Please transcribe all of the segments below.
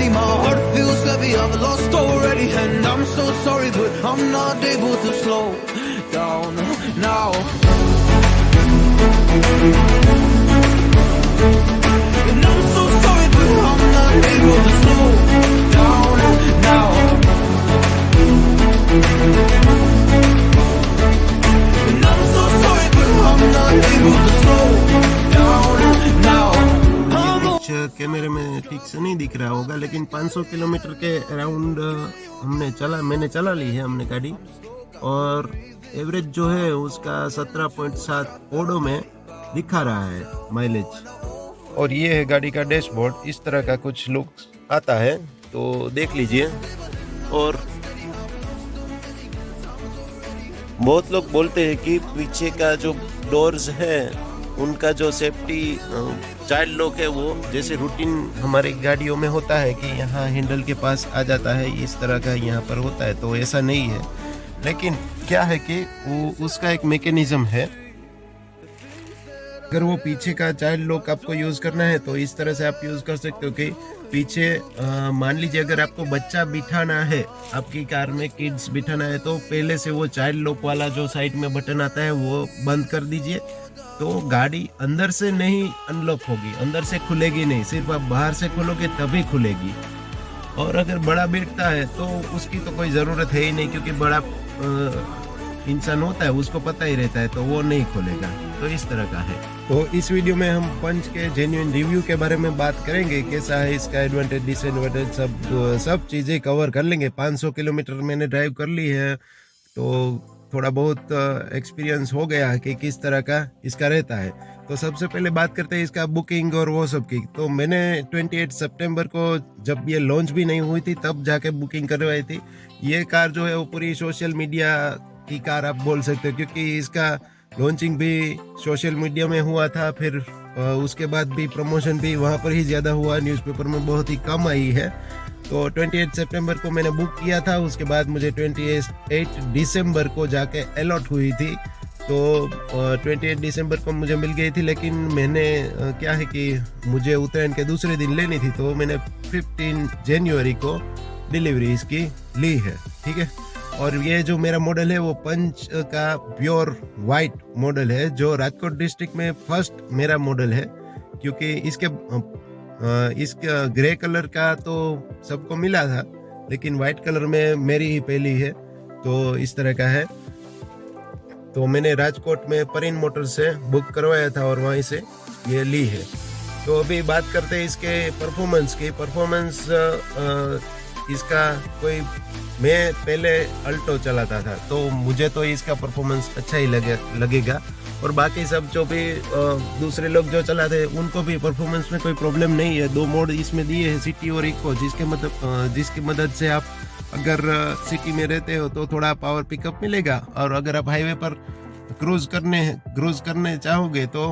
me, my heart feels heavy, I've lost already. And I'm so sorry, but I'm not able to slow down now. And I'm so sorry, but I'm not able to slow down now. And I'm so sorry, but I'm not able to slow down now. कैमरे में ठीक से नहीं दिख रहा होगा, लेकिन 500 kilometre के अराउंड मैंने चला ली है हमने गाड़ी, और एवरेज जो है उसका 17.7 ओडो में दिखा रहा है माइलेज। और ये है गाड़ी का डैशबोर्ड, इस तरह का कुछ लुक आता है, तो देख लीजिए। और बहुत लोग बोलते हैं कि पीछे का जो डोर्स है उनका जो सेफ्टी चाइल्ड लॉक है, वो जैसे रूटीन हमारी गाड़ियों में होता है कि यहाँ हैंडल के पास आ जाता है, इस तरह का यहाँ पर होता है, तो ऐसा नहीं है। लेकिन क्या है कि वो उसका एक मैकेनिज्म है, अगर वो पीछे का चाइल्ड लॉक आपको यूज़ करना है तो इस तरह से आप यूज़ कर सकते हो कि पीछे मान लीजिए अगर आपको बच्चा बिठाना है, आपकी कार में किड्स बिठाना है, तो पहले से वो चाइल्ड लॉक वाला जो साइड में बटन आता है वो बंद कर दीजिए, तो गाड़ी अंदर से नहीं अनलॉक होगी, अंदर से खुलेगी नहीं, सिर्फ आप बाहर से खोलोगे तभी खुलेगी। और अगर बड़ा बैठता है तो उसकी तो कोई ज़रूरत है ही नहीं, क्योंकि बड़ा इंसान होता है, उसको पता ही रहता है, तो वो नहीं खोलेगा। तो इस तरह का है। तो इस वीडियो में हम पंच के जेन्युइन रिव्यू के बारे में बात करेंगे, कैसा है इसका एडवांटेज डिसएडवांटेज, सब चीज़ें कवर कर लेंगे। 500 किलोमीटर मैंने ड्राइव कर ली है, तो थोड़ा बहुत एक्सपीरियंस हो गया कि किस तरह का इसका रहता है। तो सबसे पहले बात करते हैं इसका बुकिंग और वो सब की। तो मैंने 28 सितंबर को, जब ये लॉन्च भी नहीं हुई थी, तब जाके बुकिंग करवाई थी। ये कार जो है वो पूरी सोशल मीडिया की कार आप बोल सकते हो, क्योंकि इसका लॉन्चिंग भी सोशल मीडिया में हुआ था, फिर उसके बाद भी प्रमोशन भी वहाँ पर ही ज़्यादा हुआ, न्यूज़पेपर में बहुत ही कम आई है। तो 28 सितंबर को मैंने बुक किया था, उसके बाद मुझे 28 दिसंबर को जाके अलॉट हुई थी। तो 28 दिसंबर को मुझे मिल गई थी, लेकिन मैंने क्या है कि मुझे उत्तरायण के दूसरे दिन लेनी थी, तो मैंने 15 जनवरी को डिलीवरी इसकी ली है, ठीक है। और ये जो मेरा मॉडल है वो पंच का प्योर वाइट मॉडल है, जो राजकोट डिस्ट्रिक्ट में फर्स्ट मेरा मॉडल है, क्योंकि इसका ग्रे कलर का तो सबको मिला था, लेकिन वाइट कलर में मेरी ही पहली है। तो इस तरह का है। तो मैंने राजकोट में परिन मोटर से बुक करवाया था और वहीं से ये ली है। तो अभी बात करते हैं इसके परफॉर्मेंस की। परफॉर्मेंस इसका कोई, मैं पहले अल्टो चलाता था, तो मुझे तो इसका परफॉर्मेंस अच्छा ही लगेगा। और बाकी सब जो भी दूसरे लोग जो चलाते हैं उनको भी परफॉर्मेंस में कोई प्रॉब्लम नहीं है। 2 मोड इसमें दिए हैं, सिटी और इको, जिसकी मदद से आप अगर सिटी में रहते हो तो थोड़ा पावर पिकअप मिलेगा, और अगर आप हाईवे पर क्रूज करने चाहोगे तो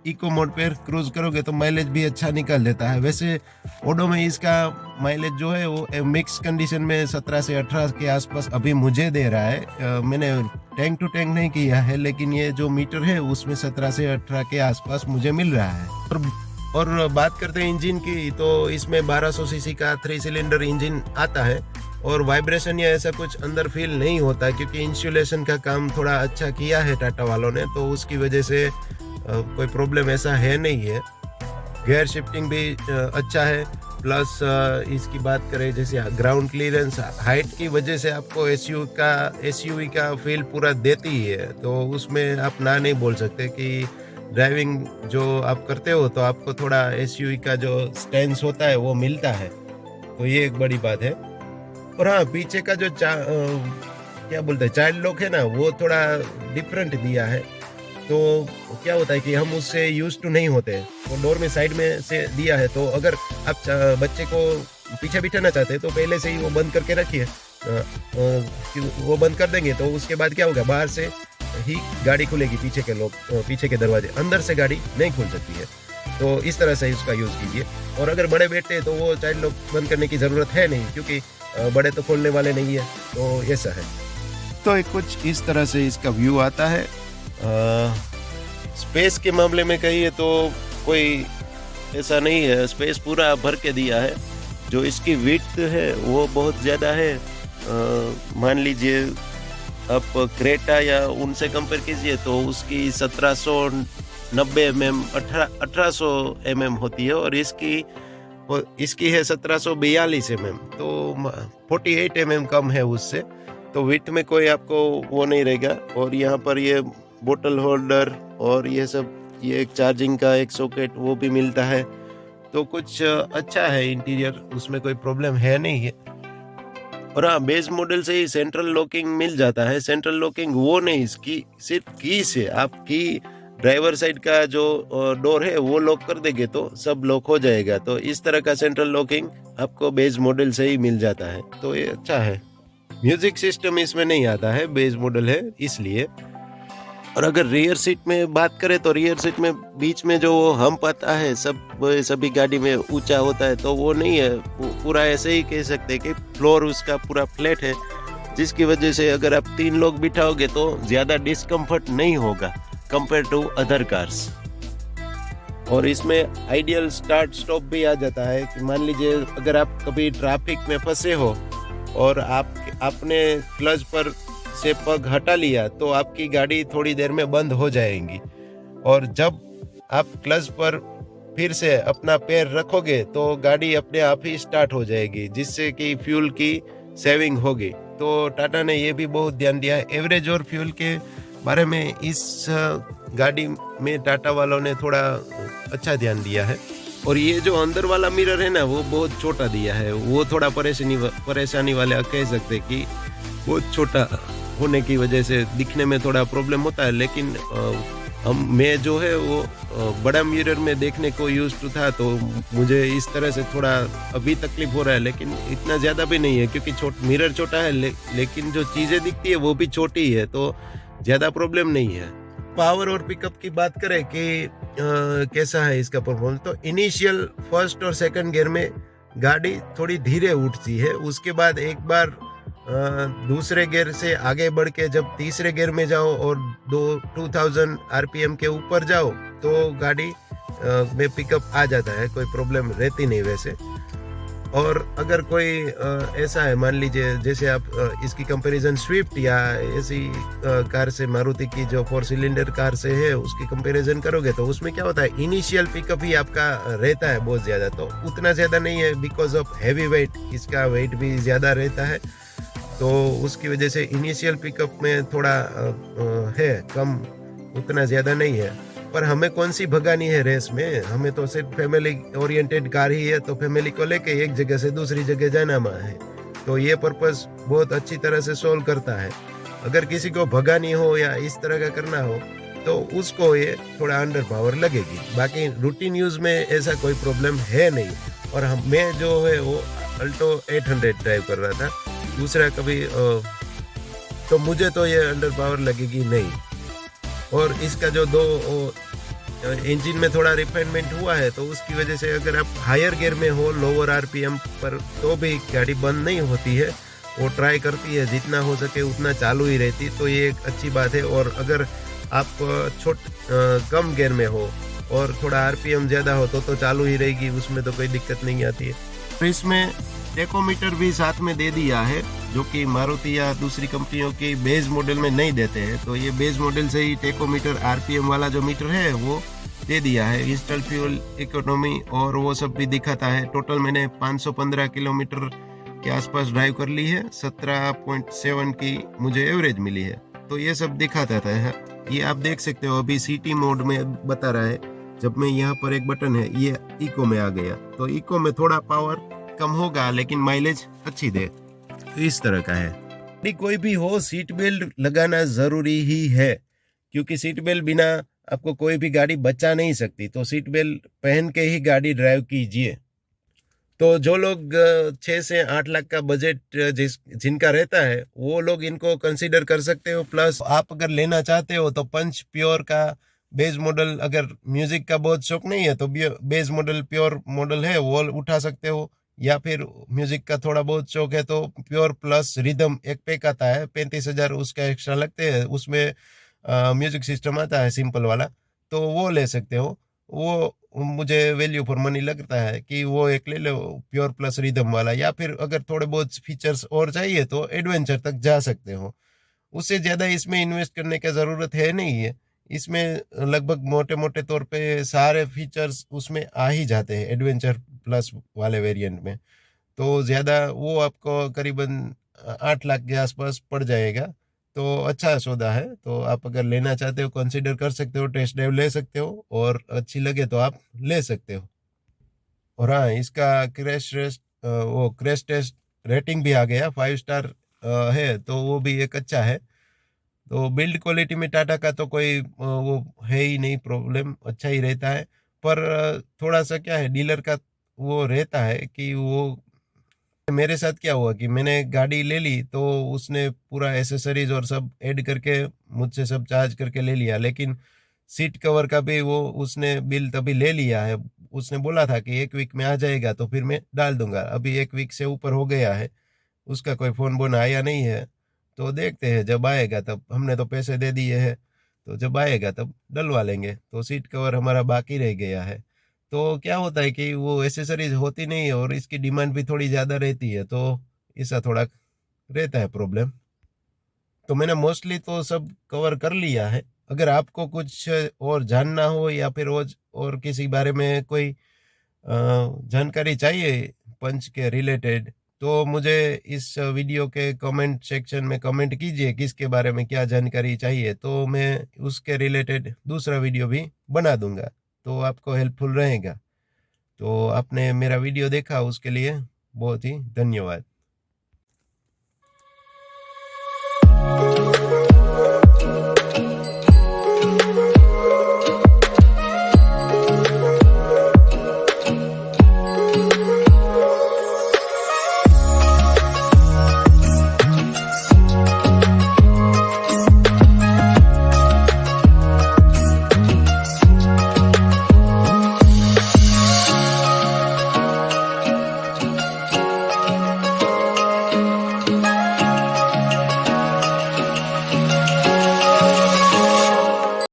इको मोड पर क्रूज करोगे तो माइलेज भी अच्छा निकाल देता है। वैसे ओडो में इसका माइलेज जो है वो मिक्स कंडीशन में 17 से 18 के आसपास अभी मुझे दे रहा है। मैंने टैंक टू टैंक नहीं किया है, लेकिन ये जो मीटर है उसमें 17 से 18 के आसपास मुझे मिल रहा है। और बात करते हैं इंजन की, तो इसमें 1200 सीसी का 3 सिलेंडर इंजन आता है, और वाइब्रेशन या ऐसा कुछ अंदर फील नहीं होता, क्योंकि इंसुलेशन का काम थोड़ा अच्छा किया है टाटा वालों ने, तो उसकी वजह से कोई प्रॉब्लम ऐसा है नहीं है। गियर शिफ्टिंग भी अच्छा है, प्लस इसकी बात करें जैसे ग्राउंड क्लियरेंस, हाइट की वजह से आपको एसयूवी का फील पूरा देती ही है, तो उसमें आप ना नहीं बोल सकते कि ड्राइविंग जो आप करते हो तो आपको थोड़ा एसयूवी का जो स्टैंस होता है वो मिलता है, तो ये एक बड़ी बात है। और हाँ, पीछे का जो क्या बोलते हैं चाइल्ड लॉक है ना, वो थोड़ा डिफरेंट दिया है। तो क्या होता है कि हम उससे यूज टू नहीं होते, तो डोर में साइड में से दिया है, तो अगर आप बच्चे को पीछे बिठाना चाहते हैं तो पहले से ही वो बंद करके रखिए। वो बंद कर देंगे तो उसके बाद क्या होगा, बाहर से ही गाड़ी खुलेगी, पीछे के दरवाजे, अंदर से गाड़ी नहीं खुल सकती है। तो इस तरह से उसका यूज़ कीजिए। और अगर बड़े बैठते हैं तो वो चाइल्ड लॉक बंद करने की ज़रूरत है नहीं, क्योंकि बड़े तो खोलने वाले नहीं है, तो ऐसा है। तो कुछ इस तरह से इसका व्यू आता है। स्पेस के मामले में कहिए तो कोई ऐसा नहीं है, स्पेस पूरा भर के दिया है। जो इसकी विड्थ है वो बहुत ज़्यादा है। मान लीजिए आप क्रेटा या उनसे कंपेयर कीजिए तो उसकी 1790 एमएम 1800 एमएम होती है और इसकी है 1742 एमएम, तो 48 एमएम कम है उससे। तो विड्थ में कोई आपको वो नहीं रहेगा। और यहाँ पर ये बोतल होल्डर और ये सब, ये एक चार्जिंग का एक सॉकेट वो भी मिलता है। तो कुछ अच्छा है इंटीरियर, उसमें कोई प्रॉब्लम है नहीं है। और हाँ, बेस मॉडल से ही सेंट्रल लॉकिंग मिल जाता है। सेंट्रल लॉकिंग वो नहीं, इसकी सिर्फ की से आप की ड्राइवर साइड का जो डोर है वो लॉक कर देंगे तो सब लॉक हो जाएगा। तो इस तरह का सेंट्रल लॉकिंग आपको बेस मॉडल से ही मिल जाता है, तो ये अच्छा है। म्यूजिक सिस्टम इसमें नहीं आता है, बेस मॉडल है इसलिए। और अगर रियर सीट में बात करें तो रियर सीट में बीच में जो हम्प आता है सभी गाड़ी में ऊंचा होता है, तो वो नहीं है। पूरा ऐसे ही कह सकते हैं कि फ्लोर उसका पूरा फ्लैट है, जिसकी वजह से अगर आप 3 लोग बिठाओगे तो ज़्यादा डिस्कम्फर्ट नहीं होगा कंपेयर टू अदर कार्स। और इसमें आइडियल स्टार्ट स्टॉप भी आ जाता है कि मान लीजिए अगर आप कभी ट्रैफिक में फंसे हो और आपने क्लच पर से पग हटा लिया तो आपकी गाड़ी थोड़ी देर में बंद हो जाएगी। और जब आप क्लच पर फिर से अपना पैर रखोगे तो गाड़ी अपने आप ही स्टार्ट हो जाएगी, जिससे कि फ्यूल की सेविंग होगी। तो टाटा ने ये भी बहुत ध्यान दिया है एवरेज और फ्यूल के बारे में। इस गाड़ी में टाटा वालों ने थोड़ा अच्छा ध्यान दिया है। और ये जो अंदर वाला मिरर है ना, वो बहुत छोटा दिया है। वो थोड़ा परेशानी वाले कह सकते कि बहुत छोटा होने की वजह से दिखने में थोड़ा प्रॉब्लम होता है। लेकिन मैं जो है वो बड़ा मिरर में देखने को यूज्ड टू था, तो मुझे इस तरह से थोड़ा अभी तकलीफ हो रहा है, लेकिन इतना ज़्यादा भी नहीं है क्योंकि मिरर छोटा है। लेकिन जो चीज़ें दिखती है वो भी छोटी है, तो ज़्यादा प्रॉब्लम नहीं है। पावर और पिकअप की बात करें कि कैसा है इसका परफॉर्मेंस, तो इनिशियल फर्स्ट और सेकंड गियर में गाड़ी थोड़ी धीरे उठती है। उसके बाद एक बार दूसरे गियर से आगे बढ़ के जब तीसरे गियर में जाओ और 2000 आरपीएम के ऊपर जाओ तो गाड़ी में पिकअप आ जाता है, कोई प्रॉब्लम रहती नहीं वैसे। और अगर कोई ऐसा है, मान लीजिए जैसे आप इसकी कंपैरिजन स्विफ्ट या ऐसी कार से, मारुति की जो 4 सिलेंडर कार से है उसकी कंपैरिजन करोगे तो उसमें क्या होता है, इनिशियल पिकअप ही आपका रहता है बहुत ज़्यादा। तो उतना ज़्यादा नहीं है बिकॉज ऑफ हैवी वेट, इसका वेट भी ज़्यादा रहता है, तो उसकी वजह से इनिशियल पिकअप में थोड़ा है कम, उतना ज़्यादा नहीं है। पर हमें कौन सी भगानी है रेस में, हमें तो सिर्फ फैमिली ओरिएंटेड कार ही है, तो फैमिली को लेके एक जगह से दूसरी जगह जाना है, तो ये पर्पस बहुत अच्छी तरह से सोल्व करता है। अगर किसी को भगानी हो या इस तरह का करना हो तो उसको ये थोड़ा अंडर पावर लगेगी, बाकी रूटीन यूज़ में ऐसा कोई प्रॉब्लम है नहीं। और मैं जो है वो अल्टो 800 ड्राइव कर रहा था, दूसरा कभी तो मुझे तो ये अंडर पावर लगेगी नहीं। और इसका जो इंजन में थोड़ा रिफाइनमेंट हुआ है, तो उसकी वजह से अगर आप हायर गियर में हो, लोअर आरपीएम पर, तो भी गाड़ी बंद नहीं होती है, वो ट्राई करती है जितना हो सके उतना चालू ही रहती, तो ये एक अच्छी बात है। और अगर आप कम गियर में हो और थोड़ा आरपीएम ज़्यादा हो तो चालू ही रहेगी, उसमें तो कोई दिक्कत नहीं आती है। तो इसमें टेकोमीटर भी साथ में दे दिया है, जो कि मारुति या दूसरी कंपनियों की बेस मॉडल में नहीं देते हैं, तो ये बेस मॉडल से ही टेकोमीटर आरपीएम वाला जो मीटर है वो दे दिया है। इंस्टॉल फ्यूल इकोनॉमी और वो सब भी दिखाता है। टोटल मैंने 515 किलोमीटर के आसपास ड्राइव कर ली है, 17.7 की मुझे एवरेज मिली है, तो ये सब दिखाता है। ये आप देख सकते हो अभी सिटी मोड में बता रहा है। जब मैं यहाँ पर एक बटन है, ये इको में आ गया, तो इको में थोड़ा पावर कम होगा लेकिन माइलेज अच्छी दे, तो इस तरह का है। कोई भी हो, सीट बेल्ट लगाना जरूरी ही है, क्योंकि सीट बेल्ट बिना आपको कोई भी गाड़ी बचा नहीं सकती, तो सीट बेल्ट पहन के ही गाड़ी ड्राइव कीजिए। तो जो लोग 6 से 8 लाख का बजट जिनका रहता है वो लोग इनको कंसीडर कर सकते हो। प्लस आप अगर लेना चाहते हो तो पंच प्योर का बेस मॉडल, अगर म्यूजिक का बहुत शौक नहीं है तो बेस मॉडल प्योर मॉडल है वो उठा सकते हो, या फिर म्यूजिक का थोड़ा बहुत शौक है तो प्योर प्लस रिदम एक पैक आता है, 35,000 उसका एक्स्ट्रा लगते हैं, उसमें म्यूजिक सिस्टम आता है सिंपल वाला, तो वो ले सकते हो। वो मुझे वैल्यू फॉर मनी लगता है कि वो एक ले लो प्योर प्लस रिदम वाला, या फिर अगर थोड़े बहुत फीचर्स और चाहिए तो एडवेंचर तक जा सकते हो। उससे ज़्यादा इसमें इन्वेस्ट करने की ज़रूरत है नहीं है। इसमें लगभग मोटे-मोटे तौर पे सारे फीचर्स उसमें आ ही जाते हैं एडवेंचर प्लस वाले वेरिएंट में। तो ज़्यादा वो आपको करीबन 8 लाख के आसपास पड़ जाएगा। तो अच्छा सौदा है, तो आप अगर लेना चाहते हो कंसीडर कर सकते हो, टेस्ट ड्राइव ले सकते हो और अच्छी लगे तो आप ले सकते हो। और हाँ, इसका क्रैश टेस्ट रेटिंग भी आ गया, 5 स्टार है, तो वो भी एक अच्छा है। तो बिल्ड क्वालिटी में टाटा का तो कोई वो है ही नहीं, प्रॉब्लम अच्छा ही रहता है। पर थोड़ा-सा क्या है, डीलर का वो रहता है कि वो, मेरे साथ क्या हुआ कि मैंने गाड़ी ले ली तो उसने पूरा एसेसरीज और सब ऐड करके मुझसे सब चार्ज करके ले लिया, लेकिन सीट कवर का भी वो उसने बिल तभी ले लिया है। उसने बोला था कि 1 वीक में आ जाएगा तो फिर मैं डाल दूँगा। अभी 1 वीक से ऊपर हो गया है, उसका कोई फ़ोन-वोन आया नहीं है। तो देखते हैं जब आएगा तब, हमने तो पैसे दे दिए हैं, तो जब आएगा तब डलवा लेंगे। तो सीट कवर हमारा बाकी रह गया है। तो क्या होता है कि वो एक्सेसरीज़ होती नहीं है और इसकी डिमांड भी थोड़ी ज़्यादा रहती है, तो ऐसा थोड़ा रहता है प्रॉब्लम। तो मैंने मोस्टली तो सब कवर कर लिया है। अगर आपको कुछ और जानना हो या फिर और किसी बारे में कोई जानकारी चाहिए पंच के रिलेटेड, तो मुझे इस वीडियो के कमेंट सेक्शन में कमेंट कीजिए किसके बारे में क्या जानकारी चाहिए, तो मैं उसके रिलेटेड दूसरा वीडियो भी बना दूंगा, तो आपको हेल्पफुल रहेगा। तो आपने मेरा वीडियो देखा उसके लिए बहुत ही धन्यवाद।